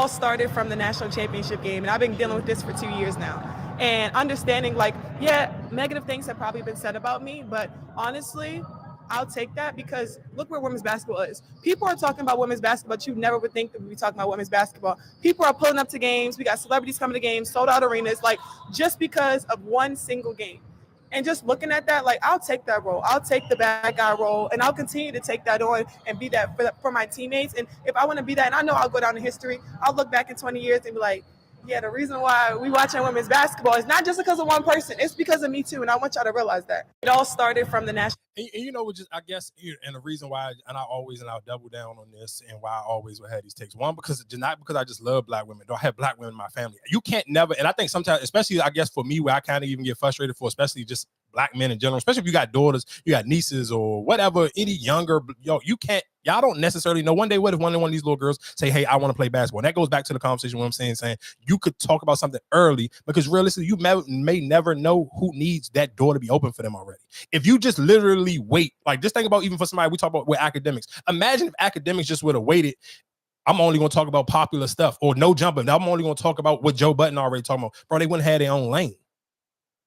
all started from the national championship game, and I've been dealing with this for 2 years now. And understanding, like, yeah, negative things have probably been said about me, but honestly, I'll take that because look where women's basketball is. People are talking about women's basketball, but you never would think that we'd be talking about women's basketball. People are pulling up to games. We got celebrities coming to games, sold out arenas, like just because of one single game. And just looking at that, like, I'll take that role. I'll take the bad guy role, and I'll continue to take that on and be that for my teammates. And if I want to be that, and I know I'll go down in history, I'll look back in 20 years and be like, yeah, the reason why we watching women's basketball is not just because of one person. It's because of me too, and I want y'all to realize that. It all started from the national. And you know, just I guess, and the reason why, and I'll double down on this, and why I always will have these takes. One, because not because I just love black women. Do I have black women in my family? You can't never, and I think sometimes, especially I guess for me, where I kind of even get frustrated for, especially just black men in general, especially if you got daughters, you got nieces or whatever, any younger, you can't. Y'all don't necessarily know. One day, what if one of these little girls say, hey, I want to play basketball? And that goes back to the conversation what I'm saying you could talk about something early, because realistically, you may never know who needs that door to be open for them already. If you just literally wait, like just think about even for somebody, we talk about with academics. Imagine if academics just would have waited. I'm only going to talk about popular stuff or no jumping. I'm only going to talk about what Joe Budden already talking about. Bro, they wouldn't have their own lane.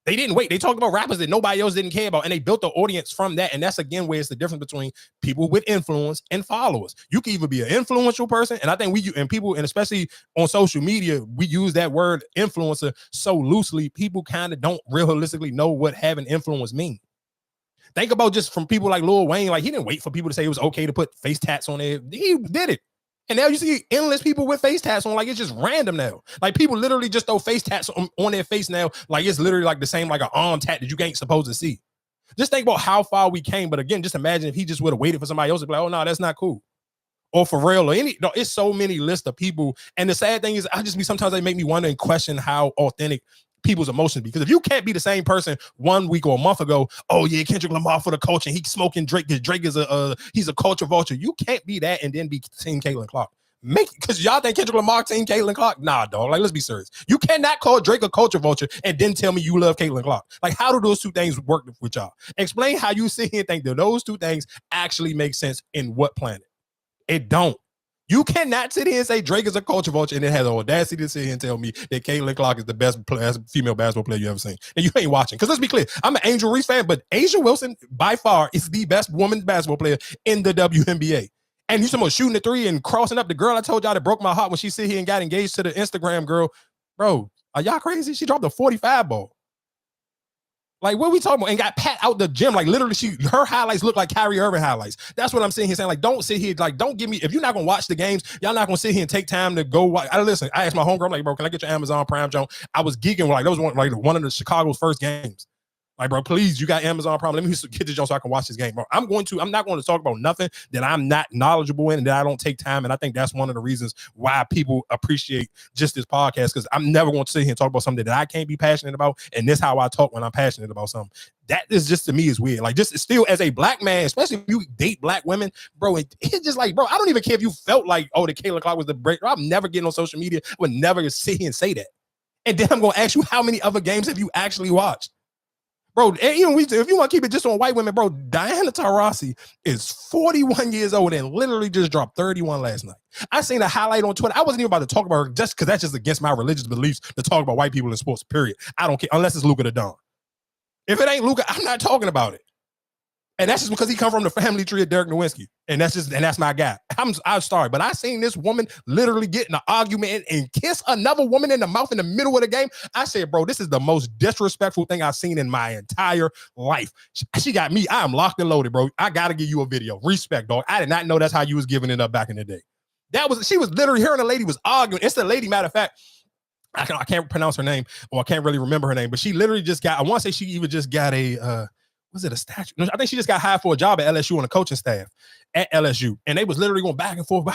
They didn't wait. They talked about rappers that nobody else didn't care about, and they built the audience from that. And that's, again, where it's the difference between people with influence and followers. You can either be an influential person, and I think people, and especially on social media, we use that word influencer so loosely, people kind of don't realistically know what having influence means. Think about just from people like Lil Wayne, like he didn't wait for people to say it was okay to put face tats on there. He did it. And now you see endless people with face tats on, like it's just random now. Like people literally just throw face tats on their face now, like it's literally like the same like an arm tat that you ain't supposed to see. Just think about how far we came. But again, just imagine if he just would have waited for somebody else to be like, oh no, that's not cool. Or for real, or any, no, it's so many lists of people. And the sad thing is, sometimes they make me wonder and question how authentic people's emotions, because if you can't be the same person 1 week or a month ago, oh yeah, Kendrick Lamar for the culture, he's smoking Drake because Drake is he's a culture vulture. You can't be that and then be Team Caitlin Clark. Because y'all think Kendrick Lamar Team Caitlin Clark? Nah, dog. Like, let's be serious. You cannot call Drake a culture vulture and then tell me you love Caitlin Clark. Like, how do those two things work with y'all? Explain how you sit here and think that those two things actually make sense in what planet? It don't. You cannot sit here and say Drake is a culture vulture and then has the audacity to sit here and tell me that Caitlin Clark is the best female basketball player you ever seen. And you ain't watching. Because let's be clear, I'm an Angel Reese fan, but A'ja Wilson, by far, is the best women's basketball player in the WNBA. And you talking about shooting the three and crossing up the girl I told y'all that broke my heart when she sit here and got engaged to the Instagram girl. Bro, are y'all crazy? She dropped a 45 ball. Like, what are we talking about? And got pat out the gym. Like, literally, her highlights look like Kyrie Irving highlights. That's what I'm sitting here saying. Like, don't sit here. Like, don't give me, if you're not going to watch the games, y'all not going to sit here and take time to go watch. Listen, I asked my homegirl, I'm like, bro, can I get your Amazon Prime, Joan? I was geeking. Like, that was one of the Chicago's first games. Like, bro, please, you got Amazon Prime. Let me get this Jones so I can watch this game, bro. I'm not going to talk about nothing that I'm not knowledgeable in and that I don't take time. And I think that's one of the reasons why people appreciate just this podcast, because I'm never going to sit here and talk about something that I can't be passionate about. And this is how I talk when I'm passionate about something. That is just, to me, is weird. Like, just still as a black man, especially if you date black women, bro, it's just like, bro, I don't even care if you felt like, oh, the Caitlin Clark was the break. I'm never getting on social media. I would never sit here and say that. And then I'm going to ask you, how many other games have you actually watched? Bro, even if you want to keep it just on white women, bro, Diana Taurasi is 41 years old and literally just dropped 31 last night. I seen a highlight on Twitter. I wasn't even about to talk about her just because that's just against my religious beliefs to talk about white people in sports, period. I don't care, unless it's Luka the Don. If it ain't Luka, I'm not talking about it. And that's just because he come from the family tree of Dirk Nowitzki. And that's my guy. I'm sorry, but I seen this woman literally get in an argument and kiss another woman in the mouth in the middle of the game. I said, bro, this is the most disrespectful thing I've seen in my entire life. She got me. I am locked and loaded, bro. I got to give you a video. Respect, dog. I did not know that's how you was giving it up back in the day. She was literally, her and the lady was arguing. It's the lady, matter of fact, I can't pronounce her name, or I can't really remember her name, but she literally just got, I want to say she even just got was it a statue? No, I think she just got hired for a job at LSU on the coaching staff at LSU. And they was literally going back and forth.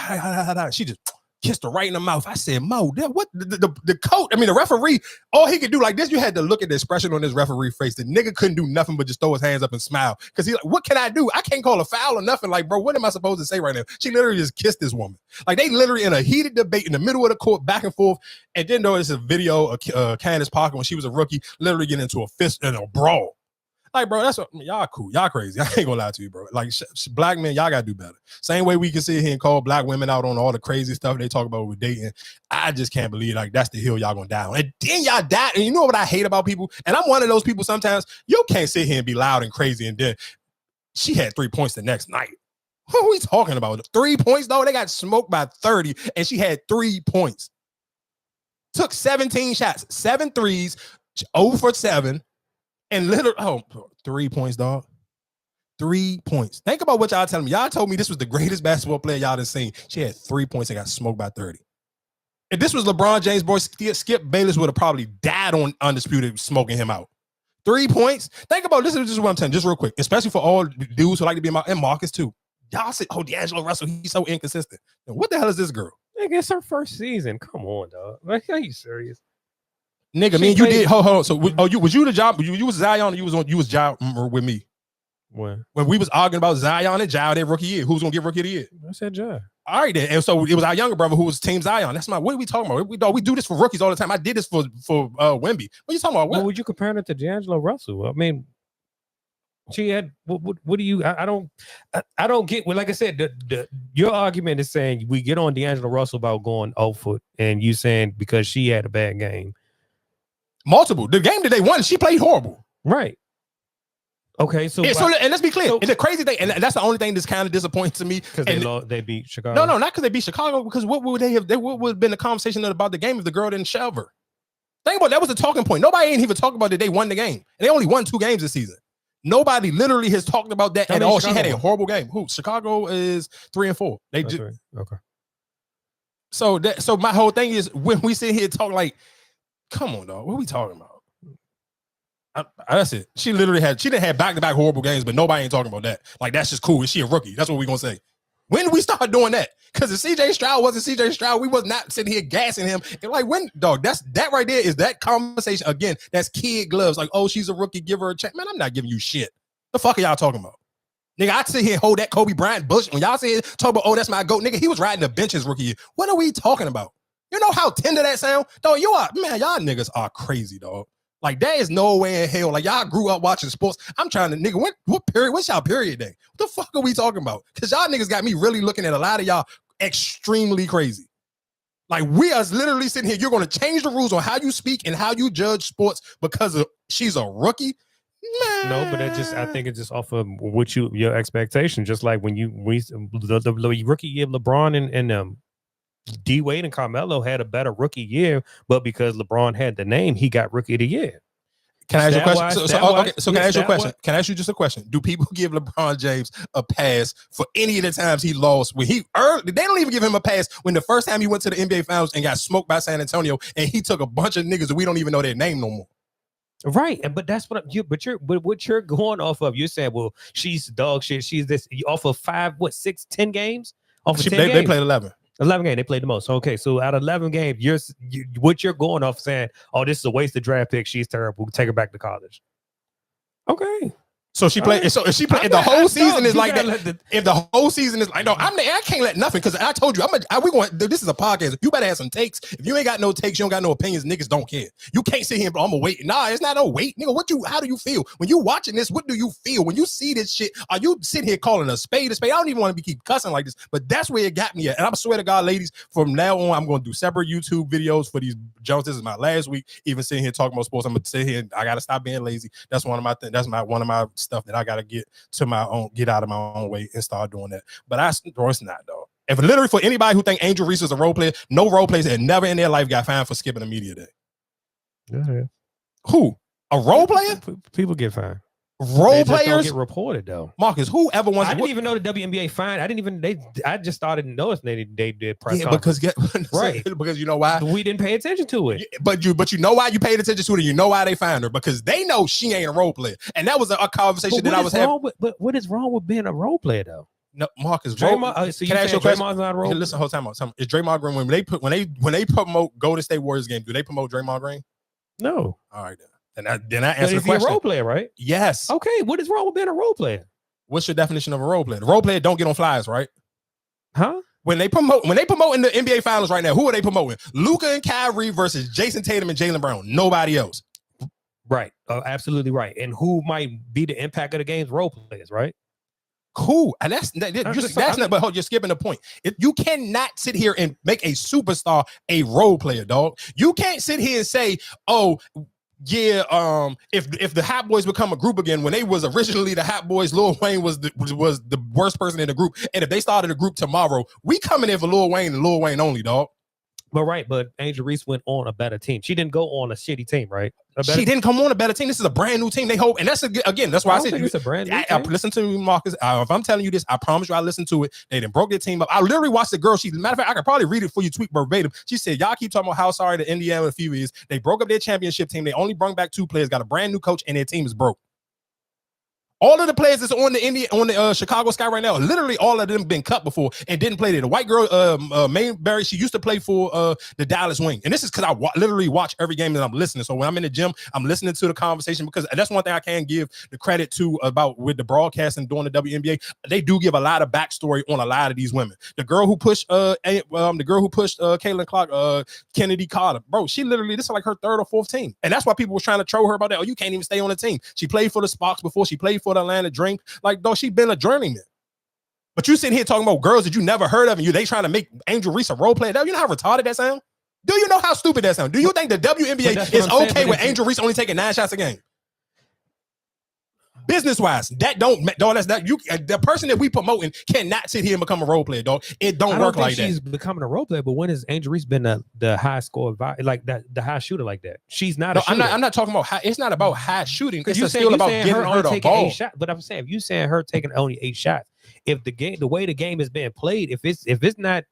She just kissed her right in the mouth. I said, Mo, what the coach, the referee, all he could do like this, you had to look at the expression on his referee face. The nigga couldn't do nothing but just throw his hands up and smile. Because he's like, what can I do? I can't call a foul or nothing. Like, bro, what am I supposed to say right now? She literally just kissed this woman. Like, they literally in a heated debate in the middle of the court, back and forth. And then there was a video of Candace Parker when she was a rookie, literally getting into a fist and a brawl. Like, bro, that's what y'all cool. Y'all crazy. I ain't gonna lie to you, bro. Like, black men, y'all gotta do better. Same way we can sit here and call black women out on all the crazy stuff they talk about with dating. I just can't believe like that's the hill y'all gonna die on. And then y'all die. And you know what I hate about people? And I'm one of those people sometimes. You can't sit here and be loud and crazy and then she had 3 points the next night. What are we talking about? 3 points, though? They got smoked by 30, and she had 3 points. Took 17 shots, 7 threes, 0 for 7, and literally, 3 points, dog. 3 points. Think about what y'all telling me. Y'all told me this was the greatest basketball player y'all done seen. She had 3 points and got smoked by 30. If this was LeBron James, boy, Skip Bayless would have probably died on Undisputed smoking him out. 3 points. Think about this. This is what I'm telling you, just real quick, especially for all dudes who like to be and Marcus too. Y'all say, oh, D'Angelo Russell, he's so inconsistent. And what the hell is this girl? Nigga, it's her first season. Come on, dog. Like, are you serious? Nigga, me and you did. Hold on. So, was you the job? You was Zion. Or you was Ja with me. When we was arguing about Zion and Ja their rookie year, who's gonna get rookie of the year? I said Ja. All right, then. And so it was our younger brother who was Team Zion. That's what are we talking about? We do this for rookies all the time. I did this for Wemby. What are you talking about? What would you compare it to D'Angelo Russell? I mean, she had what do you? I don't get. Well, like I said, your argument is saying we get on D'Angelo Russell about going 0 foot, and you saying because she had a bad game. Multiple. The game that they won, she played horrible. Right. Okay, and let's be clear. And the crazy thing, and that's the only thing that's kind of disappointing to me, because they beat Chicago. No, not because they beat Chicago. Because what would they have? What would have been the conversation about the game if the girl didn't shove her? Think about it, that was the talking point. Nobody ain't even talking about that they won the game, and they only won 2 games this season. Nobody literally has talked about that at all. Chicago. She had a horrible game. Who? Chicago is 3-4. They just okay. So my whole thing is when we sit here and talk like, come on, dog, what are we talking about? That's it. She didn't have back-to-back horrible games, but nobody ain't talking about that. Like, that's just cool. Is she a rookie? That's what we're gonna say. When did we start doing that? Because if CJ Stroud wasn't CJ Stroud, we was not sitting here gassing him. And like, when, dog, that right there is that conversation again. That's kid gloves. Like, oh, she's a rookie, give her a check. Man, I'm not giving you shit. The fuck are y'all talking about? Nigga, I sit here and hold that Kobe Bryant bush. When y'all sit here talk about, oh, that's my GOAT. Nigga, he was riding the bench his rookie year. What are we talking about? You know how tender that sound? Dog, y'all niggas are crazy, dog. Like, there is no way in hell. Like, y'all grew up watching sports. I'm trying to, nigga, what period? What's y'all period day? What the fuck are we talking about? Because y'all niggas got me really looking at a lot of y'all extremely crazy. Like, we are literally sitting here. You're going to change the rules on how you speak and how you judge sports because she's a rookie? Man. No, but I think it's just off of what your expectation. Just like when the rookie year of LeBron and D Wade and Carmelo had a better rookie year, but because LeBron had the name, he got rookie of the year. Can I ask you a question? Can I ask you a question? Can I ask you just a question? Do people give LeBron James a pass for any of the times he lost? When they don't even give him a pass when the first time he went to the NBA Finals and got smoked by San Antonio, and he took a bunch of niggas that we don't even know their name no more. Right, but that's what what you're going off of. You're saying, well, she's dog shit. She's this off of 5, 6, 10 games. Off of 10 games. They played 11. 11 games, they played the most. Okay, so out of 11 games, what you're going off saying, oh, this is a wasted draft pick. She's terrible. Take her back to college. Okay. So she played. So if she played, the whole season is like that. If the whole season is like, no, I can't let nothing because I told you, we going. This is a podcast. You better have some takes. If you ain't got no takes, you don't got no opinions. Niggas don't care. You can't sit here and I'm gonna wait. Nah, it's not no wait, nigga. How do you feel when you watching this? What do you feel when you see this shit? Are you sitting here calling a spade a spade? I don't even want to keep cussing like this, but that's where it got me at. And I swear to God, ladies, from now on, I'm going to do separate YouTube videos for these Jones. This is my last week. Even sitting here talking about sports, I'm gonna sit here. I gotta stop being lazy. That's one of my things. That's one of my stuff that I gotta get out of my own way and start doing that. But it's not, though. If literally for anybody who think Angel Reese is a role player, no role players had never in their life got fined for skipping a media day. Yeah. Who? A role player? People get fined. Role players don't get reported though. Marcus, whoever wants? I didn't even know the WNBA fined. I just started noticing they did press conference. Right. Because you know why? We didn't pay attention to it. But you know why you paid attention to it, and you know why they fined her, because they know she ain't a role player. And that was a conversation that I was having. But what is wrong with being a role player though? No, Marcus, Draymond, so can I ask you a question? Draymond's not a role. Listen, hold time out. Is Draymond Green when they promote Golden State Warriors game, do they promote Draymond Green? No. All right then. Then I answer the question. He's a role player, right? Yes. Okay. What is wrong with being a role player? What's your definition of a role player? The role player don't get on flyers, right? Huh? When they promote in the NBA Finals right now, who are they promoting? Luka and Kyrie versus Jason Tatum and Jaylen Brown. Nobody else. Right. Absolutely right. And who might be the impact of the game's role players, right? Cool. And that's not, but hold, you're skipping the point. You cannot sit here and make a superstar a role player, dog. You can't sit here and say, oh, yeah, if the Hot Boys become a group again, when they was originally the Hot Boys, Lil Wayne was the worst person in the group. And if they started a group tomorrow, we coming in for Lil Wayne and Lil Wayne only, dog. But Angel Reese went on a better team. She didn't go on a shitty team, right? She didn't come on a better team. This is a brand new team. They hope, and that's that's why I said it's a brand new team. Listen to me, Marcus. If I'm telling you this, I promise you, I listened to it. They done broke their team up. I literally watched the girl. Matter of fact, I could probably read it for you, tweet verbatim. She said, "Y'all keep talking about how sorry the Indiana Fever is. They broke up their championship team. They only brought back 2 players, got a brand new coach, and their team is broke." All of the players that's on the Chicago Sky right now, literally all of them been cut before and didn't play there. The white girl, Mayberry, she used to play for the Dallas Wing. And this is because I literally watch every game that I'm listening. So when I'm in the gym, I'm listening to the conversation because that's one thing I can give the credit to about with the broadcasting during the WNBA. They do give a lot of backstory on a lot of these women. The girl who pushed Caitlin Clark, Kennedy Carter, bro, she literally, this is like her 3rd or 4th team. And that's why people were trying to troll her about that. Oh, you can't even stay on the team. She played for the Sparks before. She played for the Atlanta Dream. Like, though, she been a journeyman. But you sitting here talking about girls that you never heard of, and they trying to make Angel Reese a role player. You know how retarded that sound? Do you know how stupid that sound? Do you think the WNBA is okay with Angel Reese only taking 9 shots a game? Business wise, the person that we promoting cannot sit here and become a role player, dog. It don't work like that. She's becoming a role player, but when has Angel Reese been the high score like that, the high shooter like that? She's not. No, I'm not talking about high. It's not about high shooting. It's still about getting her the ball. 8 shots, but I'm saying, if you saying her taking only 8 shots, if the way the game is being played, if it's not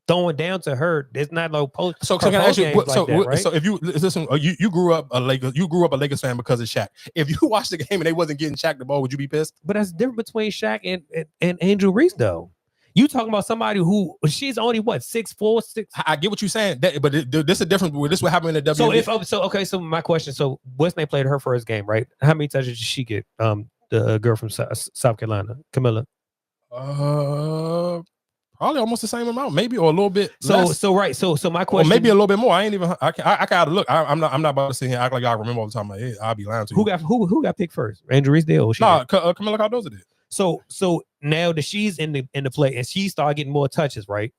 throwing down to her, there's not no post. So can I ask you? So if you listen, you grew up a Lakers fan because of Shaq. If you watched the game and they wasn't getting Shaq the ball, would you be pissed? But that's different between Shaq and Angel Reese, though. You talking about somebody who she's only what 6'4", 6. I get what you're saying, but this is different. This what happened in the WNBA. So my question. So Westman played her first game, right? How many touches did she get? The girl from South Carolina, Camilla. Probably almost the same amount, maybe, or a little bit less. So my question, or maybe a little bit more. I gotta look. I'm not about to sit here and act like I remember all the time. Like, hey, I'll be lying to you. Who got picked first? Angel Reese did, or she? Nah, Camilla Cardozo did. So now that she's in the play and she started getting more touches, right?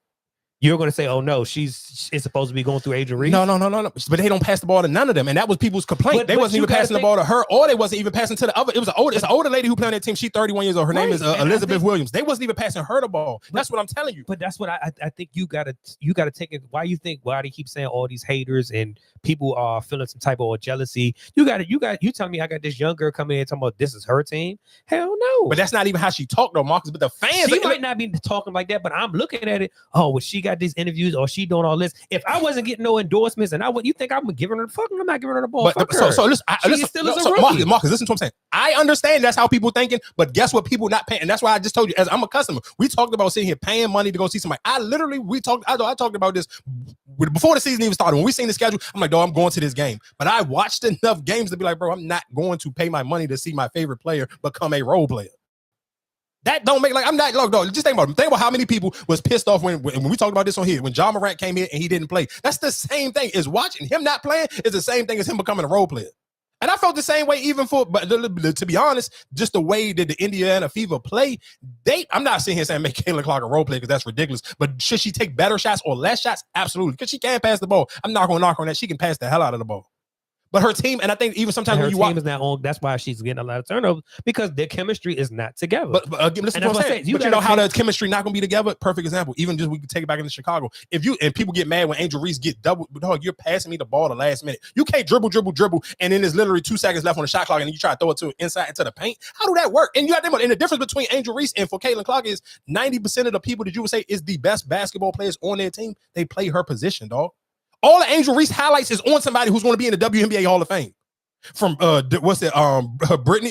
You're going to say, oh no, it's supposed to be going through Angel Reese? No. But they don't pass the ball to none of them, and that was people's complaint. They wasn't even passing the ball to her, or they wasn't even passing to the other. It's an older lady who played on that team. She's 31 years old. Her name is Elizabeth Williams. They wasn't even passing her the ball. That's what I'm telling you. But that's what I think you gotta take it. Why they keep saying all these haters and people are feeling some type of jealousy? You telling me I got this young girl coming in talking about this is her team? Hell no. But that's not even how she talked though, Marcus. But the fans, she might not be talking like that, but I'm looking at it. Oh, well, she got these interviews, or she doing all this. If I wasn't getting no endorsements, and you think I'm giving her the fuck? I'm not giving her the ball. So listen, Marcus, listen to what I'm saying. I understand that's how people thinking, but guess what? People not paying, and that's why I just told you. As I'm a customer, we talked about sitting here paying money to go see somebody. I talked about this before the season even started. When we seen the schedule, I'm like, dog, I'm going to this game. But I watched enough games to be like, bro, I'm not going to pay my money to see my favorite player become a role player. That don't make, like, I'm not, look, dog, just think about how many people was pissed off when we talked about this on here, when Ja Morant came here and he didn't play. That's the same thing as watching him not playing is the same thing as him becoming a role player. And I felt the same way even but to be honest, just the way that the Indiana Fever play, I'm not sitting here saying make Caitlin Clark a role player because that's ridiculous. But should she take better shots or less shots? Absolutely. Because she can pass the ball. I'm not going to knock on that. She can pass the hell out of the ball. But her team, and I think even sometimes when you watch, is not on. That's why she's getting a lot of turnovers because their chemistry is not together. But listen to what I'm saying. You know how the chemistry not going to be together? Perfect example. Even just we can take it back into Chicago. And people get mad when Angel Reese get double, but dog, you're passing me the ball the last minute. You can't dribble, and then there's literally 2 seconds left on the shot clock, and then you try to throw it to inside into the paint. How do that work? And you got to think, and the difference between Angel Reese and for Caitlin Clark is 90% of the people that you would say is the best basketball players on their team, they play her position, dog. All the Angel Reese highlights is on somebody who's going to be in the WNBA Hall of Fame. From Brittany,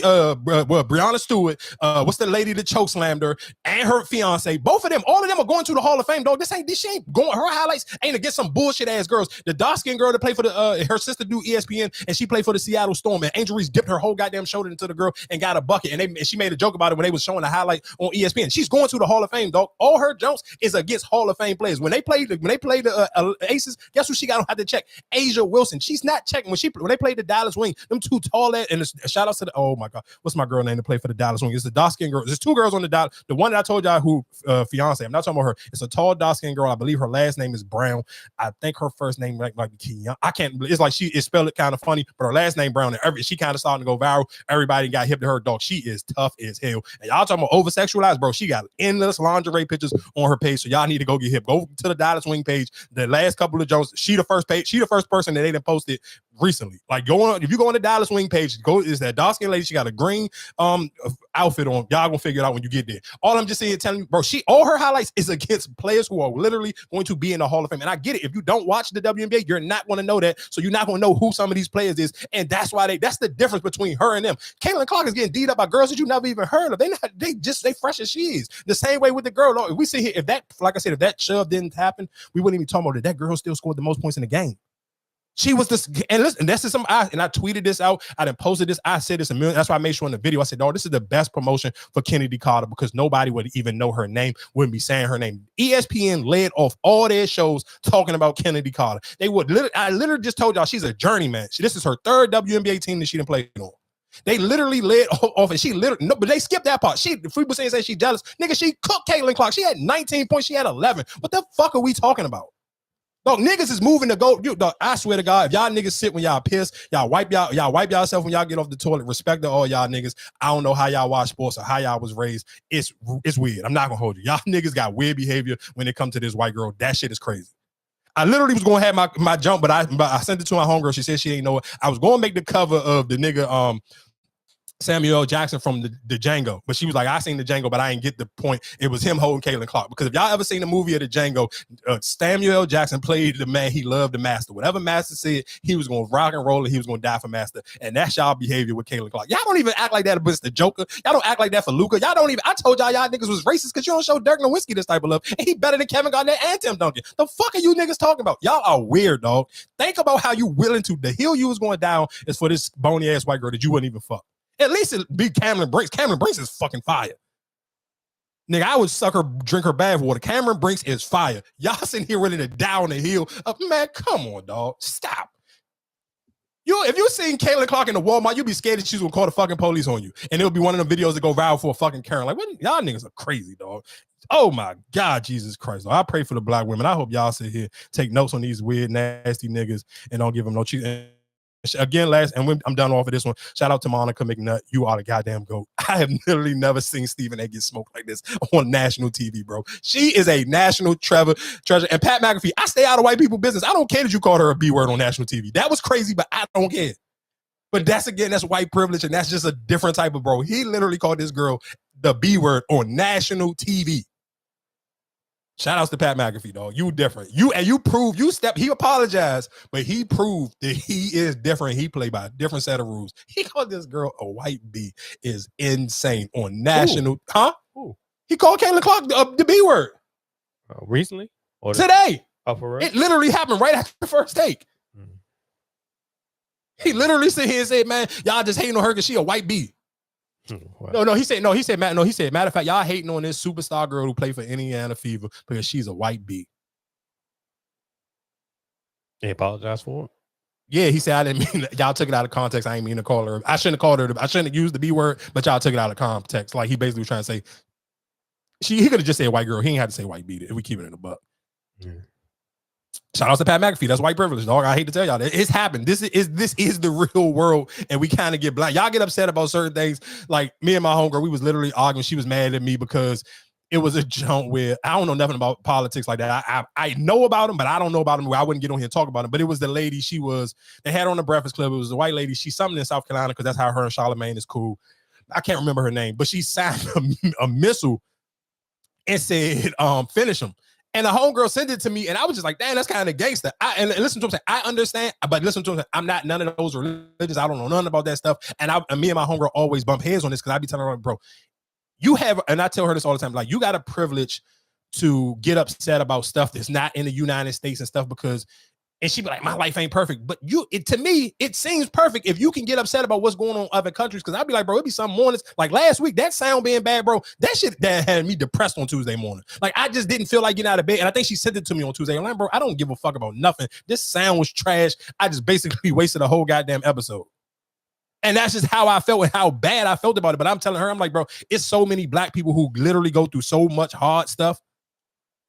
Breonna Stewart, what's the lady that chokeslammed her, and her fiance, both of them, all of them are going to the Hall of Fame, dog. She ain't going, her highlights ain't against some bullshit ass girls. The dark skinned girl that played for her sister do ESPN, and she played for the Seattle Storm, and Angel Reese dipped her whole goddamn shoulder into the girl and got a bucket, and she made a joke about it when they was showing the highlight on ESPN. She's going to the Hall of Fame, dog. All her jumps is against Hall of Fame players. When they played the Aces, guess who she got to have to check? Asia Wilson. She's not checking when they played the Dallas Wing. them two tall ass, and shout out to the, oh my God, what's my girl name to play for the Dallas Wings? It's the dark skin girl. There's two girls on the Dallas. The one that I told y'all who fiance, I'm not talking about her. It's a tall dark skin girl. I believe her last name is Brown. I think her first name might be Keon. I can't, it's like it's spelled it kind of funny, but her last name Brown, and she kind of starting to go viral. Everybody got hip to her, dog. She is tough as hell. And y'all talking about over sexualized, bro. She got endless lingerie pictures on her page. So y'all need to go get hip. Go to the Dallas Wing page. The last couple of Jones, she the first person that they done posted recently. Like if you go on the Dallas Wing page, is that dark skin lady. She got a green outfit on. Y'all gonna figure it out when you get there. All I'm just saying, telling you, bro, all her highlights is against players who are literally going to be in the Hall of Fame. And I get it. If you don't watch the WNBA, you're not going to know that. So you're not going to know who some of these players is. And that's why that's the difference between her and them. Caitlin Clark is getting beat up by girls that you never even heard of. They fresh as she is. The same way with the girl. If we sit here, if that shove didn't happen, we wouldn't even talk about it. That girl still scored the most points in the game. She was this, and listen, this is I tweeted this out. I done posted this. I said this a million. That's why I made sure in the video. I said, "Dog, this is the best promotion for Kennedy Carter because nobody would even know her name. Wouldn't be saying her name." ESPN led off all their shows talking about Kennedy Carter. They would. I literally just told y'all she's a journeyman. This is her third WNBA team that she didn't play on. They literally led off, and she literally but they skipped that part. People saying she's jealous, nigga. She cooked Caitlin Clark. She had 19 points. She had 11. What the fuck are we talking about? Dog, niggas is moving to go. Dog, I swear to God, if y'all niggas sit when y'all piss, y'all wipe yourself when y'all get off the toilet. Respect to all y'all niggas. I don't know how y'all watch sports or how y'all was raised. It's weird. I'm not gonna hold you. Y'all niggas got weird behavior when it comes to this white girl. That shit is crazy. I literally was gonna have my jump, but I sent it to my homegirl. She said she ain't know it. I was gonna make the cover of the nigga Samuel L. Jackson from the Django, but she was like, I seen the Django, but I didn't get the point. It was him holding Caitlin Clark. Because if y'all ever seen the movie of the Django, Samuel L. Jackson played the man he loved, the master. Whatever master said, he was going to rock and roll and he was going to die for master. And that's y'all behavior with Caitlin Clark. Y'all don't even act like that, but it's the Joker. Y'all don't act like that for Luka. Y'all don't even, I told y'all niggas was racist because you don't show Dirk Nowitzki this type of love. And he better than Kevin Garnett and Tim Duncan. The fuck are you niggas talking about? Y'all are weird, dog. Think about how you willing to, the hill you was going down is for this bony ass white girl that you wouldn't even fuck. At least it be Cameron Brinks. Cameron Brinks is fucking fire. Nigga, I would drink her bath water. Cameron Brinks is fire. Y'all sitting here ready to die on the hill. Man, come on, dog. Stop. If you seen Caitlin Clark in the Walmart, you'd be scared that she's gonna call the fucking police on you. And it'll be one of them videos that go viral for a fucking Karen. Like, what? Y'all niggas are crazy, dog. Oh my God, Jesus Christ. Dog. I pray for the black women. I hope y'all sit here, take notes on these weird, nasty niggas and don't give them no cheese. Again, I'm done off of this one. Shout out to Monica McNutt. You are the goddamn GOAT. I have literally never seen Stephen A get smoked like this on national TV, bro. She is a national treasure. And Pat McAfee, I stay out of white people business. I don't care that you called her a B word on national TV. That was crazy, but I don't care. But that's white privilege, and that's just a different type of bro. He literally called this girl the B word on national TV. Shout outs to Pat McAfee, dog. You different. He apologized, but he proved that he is different. He played by a different set of rules. He called this girl a white B is insane on national. Ooh. Huh? Ooh. He called Caitlin Clark the B word. Recently? Or today. Oh, for real? It literally happened right after the first take. He literally sit here and said, man, y'all just hating on her because she a white B. Wow. He said, matter of fact, y'all hating on this superstar girl who played for Indiana Fever because she's a white B. He apologized for it? Yeah, he said, I didn't mean that. Y'all took it out of context. I ain't mean to call her. I shouldn't have called her. I shouldn't have used the B word, but y'all took it out of context. Like he basically was trying to say, he could have just said white girl. He ain't had to say white B if we keep it in the buck. Yeah. Shout out to Pat McAfee. That's white privilege, dog. I hate to tell y'all that it's happened. This is the real world, and we kind of get blind. Y'all get upset about certain things. Like me and my homegirl, we was literally arguing. She was mad at me because it was a jump where I don't know nothing about politics like that. I know about them, but I don't know about them where I wouldn't get on here and talk about them. But it was the lady. They had her on the Breakfast Club. It was a white lady. She's something in South Carolina because that's how her and Charlamagne is cool. I can't remember her name, but she signed a missile and said, finish him. And the homegirl sent it to me, and I was just like, damn, that's kind of gangster. And listen to him say, I understand, but listen to him say, I'm not none of those religions. I don't know nothing about that stuff. And me and my homegirl always bump heads on this because I be telling her, bro, you have, and I tell her this all the time, like, you got a privilege to get upset about stuff that's not in the United States and stuff because, and she be like, my life ain't perfect. But to me, it seems perfect if you can get upset about what's going on in other countries. Because I'd be like, bro, it'd be some mornings. Like last week, that sound being bad, bro, that shit that had me depressed on Tuesday morning. Like I just didn't feel like getting out of bed. And I think she sent it to me on Tuesday. I'm like, bro, I don't give a fuck about nothing. This sound was trash. I just basically wasted a whole goddamn episode. And that's just how I felt and how bad I felt about it. But I'm telling her, I'm like, bro, it's so many black people who literally go through so much hard stuff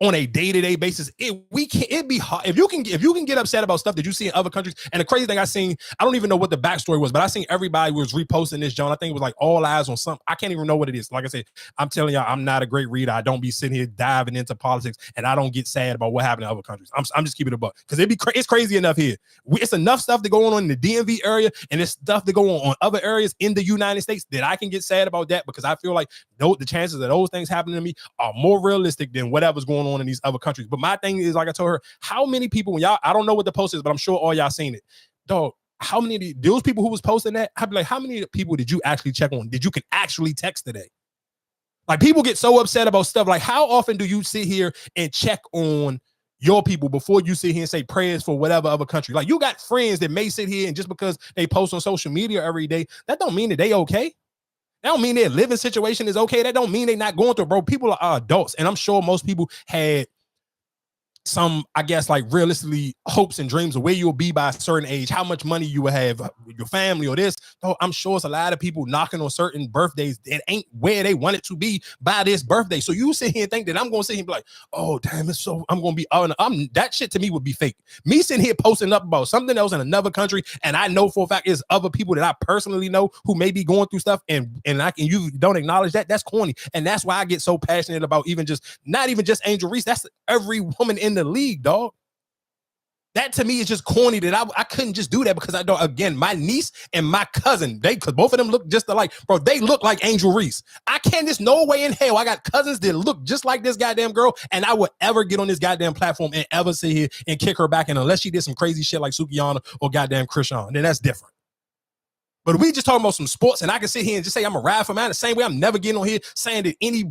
on a day-to-day basis. It'd be hard if you can get upset about stuff that you see in other countries. And the crazy thing I seen, I don't even know what the backstory was, but I seen everybody was reposting this, John. I think it was like all eyes on something. I can't even know what it is. Like I said, I'm telling y'all, I'm not a great reader. I don't be sitting here diving into politics, and I don't get sad about what happened in other countries. I'm just keeping it a buck because it's crazy enough here. It's enough stuff that going on in the DMV area, and it's stuff that go on other areas in the United States that I can get sad about that, because I feel like the chances of those things happening to me are more realistic than whatever's going on in these other countries. But my thing is, like I told her, how many people, when y'all, I don't know what the post is, but I'm sure all y'all seen it. Dog, how many of those people who was posting that, I'd be like, how many people did you actually check on? Did you can actually text today? Like, people get so upset about stuff. Like, how often do you sit here and check on your people before you sit here and say prayers for whatever other country? Like, you got friends that may sit here and just because they post on social media every day, that don't mean that they okay. That don't mean their living situation is okay. That don't mean they not going through, bro. People are adults. And I'm sure most people had some, I guess, like realistically hopes and dreams of where you'll be by a certain age, how much money you will have with your family or this. So I'm sure it's a lot of people knocking on certain birthdays that ain't where they want it to be by this birthday. So you sit here and think that I'm going to sit here and be like, oh, damn, it's so, I'm going to be, that shit to me would be fake. Me sitting here posting up about something else in another country, and I know for a fact it's other people that I personally know who may be going through stuff, and you don't acknowledge that, that's corny. And that's why I get so passionate about not even just Angel Reese, that's every woman in the league, dog. That to me is just corny that I couldn't just do that, because I don't, again, my niece and my cousin, because both of them look just alike, bro. They look like Angel Reese. I can't, there's no way in hell I got cousins that look just like this goddamn girl, and I would ever get on this goddamn platform and ever sit here and kick her back in, unless she did some crazy shit like Sukiyana or goddamn Krishan. Then that's different. But we just talking about some sports, and I can sit here and just say I'm a ride for man the same way I'm never getting on here saying that any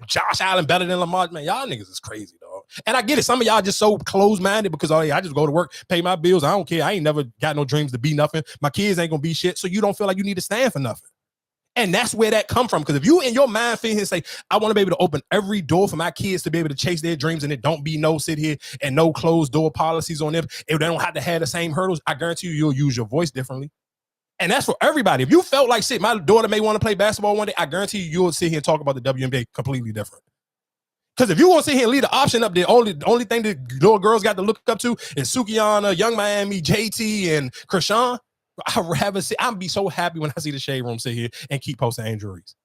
Josh Allen better than Lamar. Man, y'all niggas is crazy, dog. And I get it. Some of y'all just so close-minded because, oh, yeah, I just go to work, pay my bills. I don't care. I ain't never got no dreams to be nothing. My kids ain't gonna be shit. So you don't feel like you need to stand for nothing. And that's where that come from. Because if you in your mind feel here and say, I want to be able to open every door for my kids to be able to chase their dreams, and it don't be no sit here and no closed door policies on them, if they don't have to have the same hurdles, I guarantee you'll use your voice differently. And that's for everybody. If you felt like, shit, my daughter may want to play basketball one day, I guarantee you'll sit here and talk about the WNBA completely different. Because if you want to sit here and leave the option up there, the only thing that little girls got to look up to is Sukiyana, Young Miami, JT, and Krishan, I'd be so happy when I see the Shade Room sit here and keep posting Angel Reese.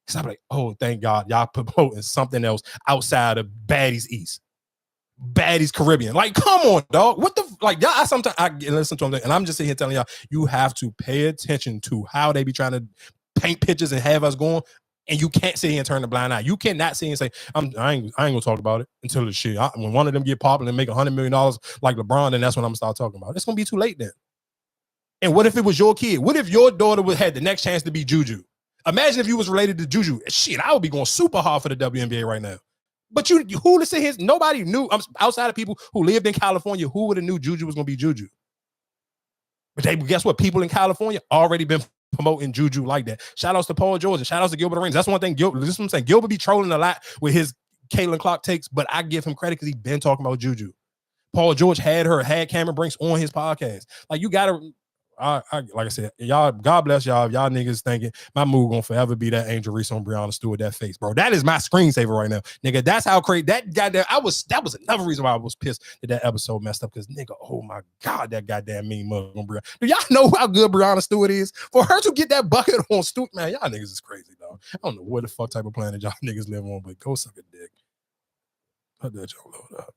Because I'm like, oh, thank God, y'all promoting something else outside of Baddies East. Baddies Caribbean. Like, come on, dog. What the, like, y'all, sometimes I listen to them, and I'm just sitting here telling y'all, you have to pay attention to how they be trying to paint pictures and have us going, and you can't sit here and turn the blind eye. You cannot sit here and say, I ain't gonna talk about it until the shit. When one of them get popular and make $100 million like LeBron, then that's when I'm gonna start talking about it. It's gonna be too late then. And what if it was your kid? What if your daughter had the next chance to be Juju? Imagine if you was related to Juju. Shit, I would be going super hard for the WNBA right now. But who to say his? Nobody knew outside of people who lived in California. Who would have knew Juju was gonna be Juju? But guess what? People in California already been promoting Juju like that. Shout outs to Paul George and shout outs to Gilbert Arenas. That's one thing. This is what I'm saying. Gilbert be trolling a lot with his Caitlin Clark takes, but I give him credit because he been talking about Juju. Paul George had Cameron Brinks on his podcast. Like, you gotta. Like I said, y'all, God bless y'all. Y'all niggas thinking my move gonna forever be that Angel Reese on Breonna Stewart, that face, bro. That is my screensaver right now, nigga. That's how crazy that goddamn. That was another reason why I was pissed that episode messed up, because nigga, oh my God, that goddamn mean mug on Breonna. Do y'all know how good Breonna Stewart is? For her to get that bucket on Stewart, man, y'all niggas is crazy, dog. I don't know what the fuck type of planet y'all niggas live on, but go suck a dick. Let that y'all load up.